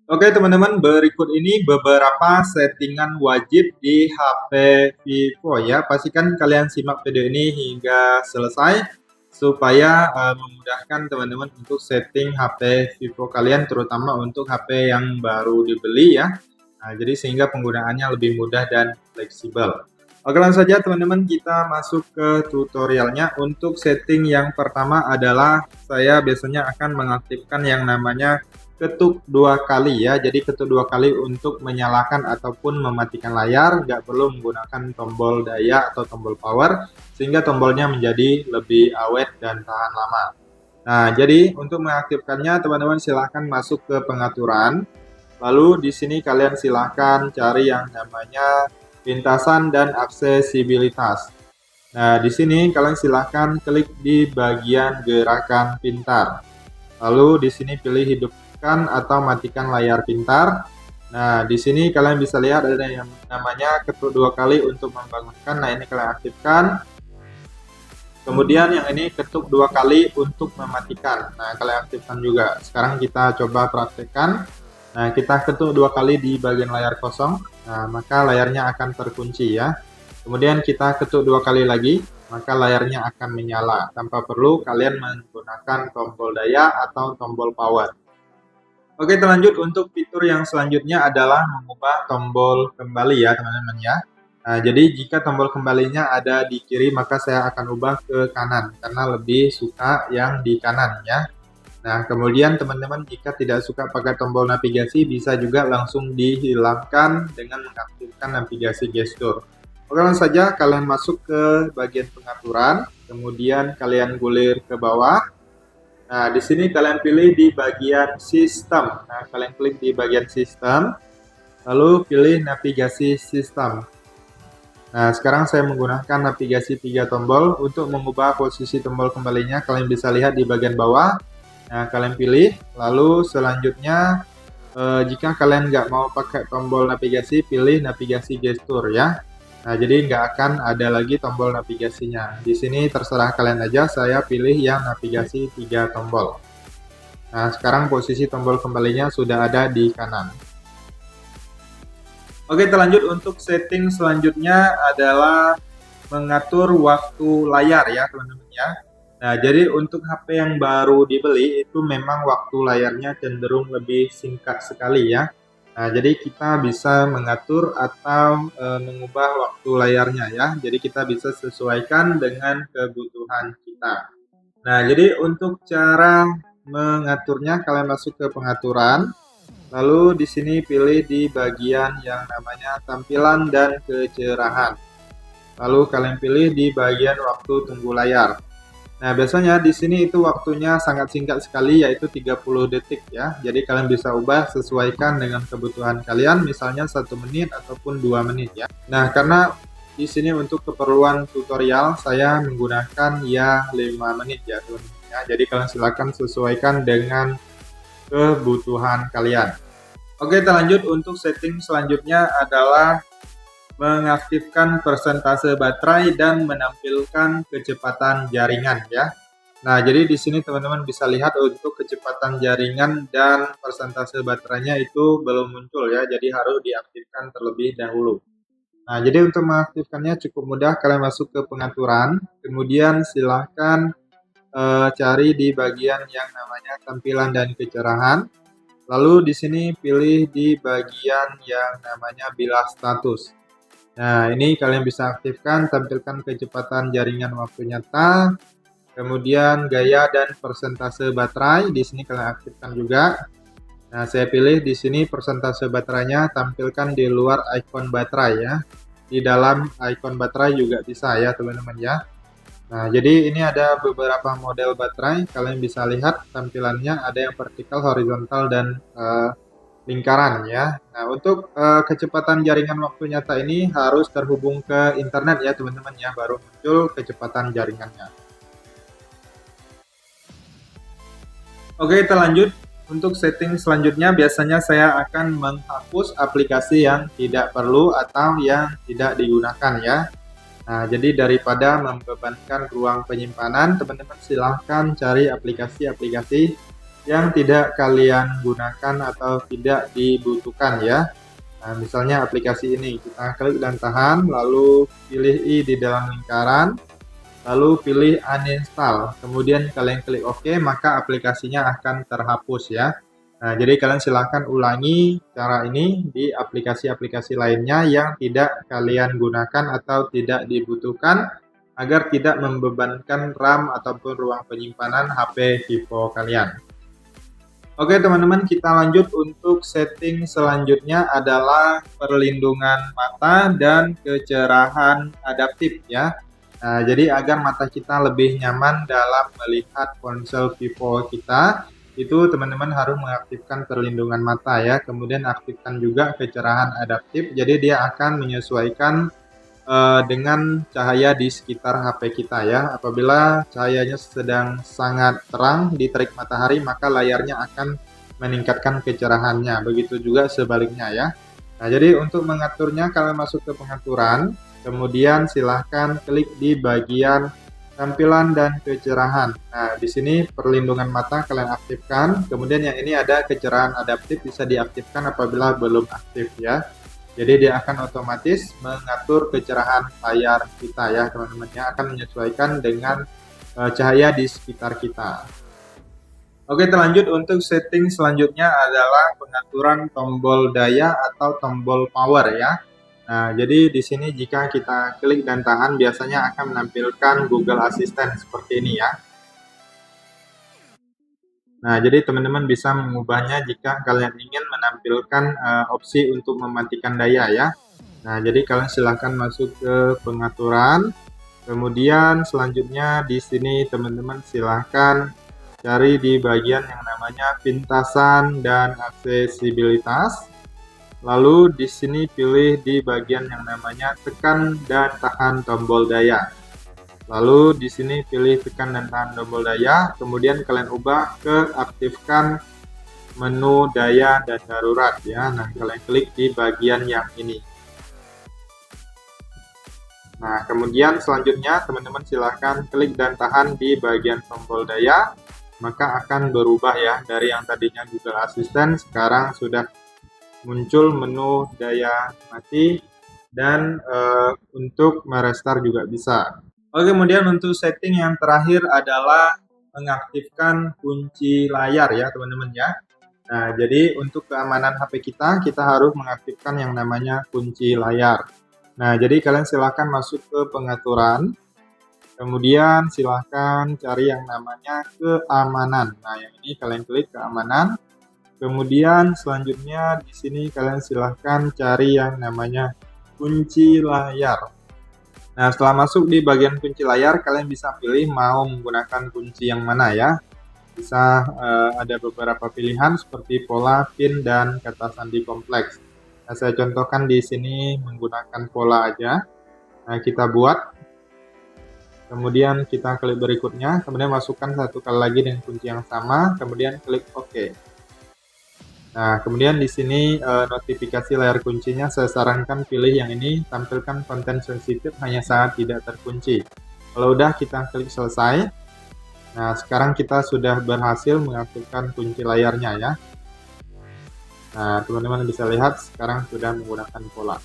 Oke teman-teman, berikut ini beberapa settingan wajib di HP Vivo ya. Pastikan kalian simak video ini hingga selesai supaya memudahkan teman-teman untuk setting HP Vivo kalian, terutama untuk HP yang baru dibeli ya. Nah, jadi sehingga penggunaannya lebih mudah dan fleksibel. Oke, langsung saja teman-teman kita masuk ke tutorialnya. Untuk setting yang pertama adalah saya biasanya akan mengaktifkan yang namanya ketuk 2 kali ya. Jadi ketuk 2 kali untuk menyalakan ataupun mematikan layar, nggak perlu menggunakan tombol daya atau tombol power sehingga tombolnya menjadi lebih awet dan tahan lama. Nah, jadi untuk mengaktifkannya teman-teman silahkan masuk ke pengaturan. Lalu di sini kalian silahkan cari yang namanya lintasan dan aksesibilitas. Nah, di sini kalian silahkan klik di bagian gerakan pintar. Lalu di sini pilih hidupkan atau matikan layar pintar. Nah, di sini kalian bisa lihat ada yang namanya ketuk 2 kali untuk membangunkan. Nah, ini kalian aktifkan. Kemudian yang ini ketuk 2 kali untuk mematikan. Nah, kalian aktifkan juga. Sekarang kita coba praktekkan. Nah, kita ketuk 2 kali di bagian layar kosong. Nah, maka layarnya akan terkunci ya. Kemudian kita ketuk 2 kali lagi, maka layarnya akan menyala tanpa perlu kalian menggunakan tombol daya atau tombol power. Oke, lanjut untuk fitur yang selanjutnya adalah mengubah tombol kembali ya teman-teman ya. Nah, jadi jika tombol kembalinya ada di kiri, maka saya akan ubah ke kanan karena lebih suka yang di kanan ya. Nah, kemudian teman-teman jika tidak suka pakai tombol navigasi, bisa juga langsung dihilangkan dengan mengaktifkan navigasi gestur. Oke, langsung saja kalian masuk ke bagian pengaturan, kemudian kalian gulir ke bawah. Nah, di sini kalian pilih di bagian sistem. Nah, kalian klik di bagian sistem, lalu pilih navigasi sistem. Nah, sekarang saya menggunakan navigasi 3 tombol untuk mengubah posisi tombol kembalinya. Kalian bisa lihat di bagian bawah. Nah, kalian pilih, lalu selanjutnya jika kalian nggak mau pakai tombol navigasi, pilih navigasi gestur ya. Nah, jadi nggak akan ada lagi tombol navigasinya. Di sini terserah kalian aja, saya pilih yang navigasi 3 tombol. Nah, sekarang posisi tombol kembalinya sudah ada di kanan. Oke, lanjut untuk setting selanjutnya adalah mengatur waktu layar ya teman-teman ya. Nah, jadi untuk HP yang baru dibeli itu memang waktu layarnya cenderung lebih singkat sekali ya. Nah, jadi kita bisa mengatur atau mengubah waktu layarnya ya. Jadi kita bisa sesuaikan dengan kebutuhan kita. Nah, jadi untuk cara mengaturnya kalian masuk ke pengaturan. Lalu di sini pilih di bagian yang namanya tampilan dan kecerahan. Lalu kalian pilih di bagian waktu tunggu layar. Nah, biasanya di sini itu waktunya sangat singkat sekali, yaitu 30 detik ya. Jadi kalian bisa ubah sesuaikan dengan kebutuhan kalian, misalnya 1 menit ataupun 2 menit ya. Nah, karena di sini untuk keperluan tutorial saya menggunakan ya 5 menit ya teman-teman ya. Jadi kalian silakan sesuaikan dengan kebutuhan kalian. Oke, kita lanjut untuk setting selanjutnya adalah mengaktifkan persentase baterai dan menampilkan kecepatan jaringan ya. Nah, jadi di sini teman-teman bisa lihat untuk kecepatan jaringan dan persentase baterainya itu belum muncul ya, jadi harus diaktifkan terlebih dahulu. Nah, jadi untuk mengaktifkannya cukup mudah, kalian masuk ke pengaturan, kemudian silahkan cari di bagian yang namanya tampilan dan kecerahan. Lalu di sini pilih di bagian yang namanya bilah status. Nah, ini kalian bisa aktifkan, tampilkan kecepatan jaringan waktu nyata, kemudian gaya dan persentase baterai, di sini kalian aktifkan juga. Nah, saya pilih di sini persentase baterainya tampilkan di luar ikon baterai ya. Di dalam ikon baterai juga bisa ya, teman-teman ya. Nah, jadi ini ada beberapa model baterai, kalian bisa lihat tampilannya, ada yang vertikal, horizontal, dan lingkaran ya. Nah, untuk kecepatan jaringan waktu nyata ini harus terhubung ke internet ya teman-teman ya, baru muncul kecepatan jaringannya. Oke, kita lanjut. Untuk setting selanjutnya biasanya saya akan menghapus aplikasi yang tidak perlu atau yang tidak digunakan ya. Nah, jadi daripada membebankan ruang penyimpanan, teman-teman silahkan cari aplikasi-aplikasi yang tidak kalian gunakan atau tidak dibutuhkan ya. Nah, misalnya aplikasi ini, kita klik dan tahan, lalu pilih I di dalam lingkaran, lalu pilih uninstall, kemudian kalian klik OK, maka aplikasinya akan terhapus ya. Nah, jadi kalian silahkan ulangi cara ini di aplikasi-aplikasi lainnya yang tidak kalian gunakan atau tidak dibutuhkan agar tidak membebankan RAM ataupun ruang penyimpanan HP Vivo kalian. Oke teman-teman, kita lanjut untuk setting selanjutnya adalah perlindungan mata dan kecerahan adaptif ya. Nah, jadi agar mata kita lebih nyaman dalam melihat ponsel Vivo kita, itu teman-teman harus mengaktifkan perlindungan mata ya. Kemudian aktifkan juga kecerahan adaptif, jadi dia akan menyesuaikan dengan cahaya di sekitar HP kita ya. Apabila cahayanya sedang sangat terang di terik matahari, maka layarnya akan meningkatkan kecerahannya. Begitu juga sebaliknya ya. Nah, jadi untuk mengaturnya kalian masuk ke pengaturan, kemudian silahkan klik di bagian tampilan dan kecerahan. Nah, di sini perlindungan mata kalian aktifkan, kemudian yang ini ada kecerahan adaptif bisa diaktifkan apabila belum aktif ya. Jadi dia akan otomatis mengatur kecerahan layar kita ya teman-teman, yang akan menyesuaikan dengan cahaya di sekitar kita. Oke, terlanjut untuk setting selanjutnya adalah pengaturan tombol daya atau tombol power ya. Nah, jadi di sini jika kita klik dan tahan biasanya akan menampilkan Google Assistant seperti ini ya. Nah, jadi teman-teman bisa mengubahnya jika kalian ingin menampilkan opsi untuk mematikan daya ya. Nah, jadi kalian silahkan masuk ke pengaturan. Kemudian selanjutnya di sini teman-teman silahkan cari di bagian yang namanya pintasan dan aksesibilitas. Lalu di sini pilih di bagian yang namanya tekan dan tahan tombol daya. Lalu di sini pilih tekan dan tahan tombol daya, kemudian kalian ubah ke aktifkan menu daya dan darurat ya. Nah, kalian klik di bagian yang ini. Nah, kemudian selanjutnya teman-teman silahkan klik dan tahan di bagian tombol daya, maka akan berubah ya, dari yang tadinya Google Assistant sekarang sudah muncul menu daya mati dan untuk merestart juga bisa. Oke, kemudian untuk setting yang terakhir adalah mengaktifkan kunci layar ya teman-teman ya. Nah, jadi untuk keamanan HP kita harus mengaktifkan yang namanya kunci layar. Nah, jadi kalian silahkan masuk ke pengaturan, kemudian silahkan cari yang namanya keamanan. Nah, yang ini kalian klik keamanan. Kemudian selanjutnya di sini kalian silahkan cari yang namanya kunci layar. Nah, setelah masuk di bagian kunci layar, kalian bisa pilih mau menggunakan kunci yang mana ya. Bisa ada beberapa pilihan seperti pola, pin, dan kata sandi kompleks. Nah, saya contohkan di sini menggunakan pola aja. Nah, kita buat. Kemudian kita klik berikutnya, kemudian masukkan satu kali lagi dengan kunci yang sama, kemudian klik OK. Nah, kemudian di sini notifikasi layar kuncinya saya sarankan pilih yang ini, tampilkan konten sensitif hanya saat tidak terkunci. Kalau udah kita klik selesai. Nah, sekarang kita sudah berhasil mengaktifkan kunci layarnya ya. Nah, teman-teman bisa lihat sekarang sudah menggunakan pola.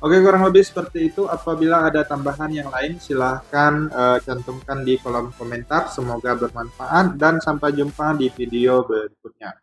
Oke, kurang lebih seperti itu. Apabila ada tambahan yang lain silahkan cantumkan di kolom komentar. Semoga bermanfaat dan sampai jumpa di video berikutnya.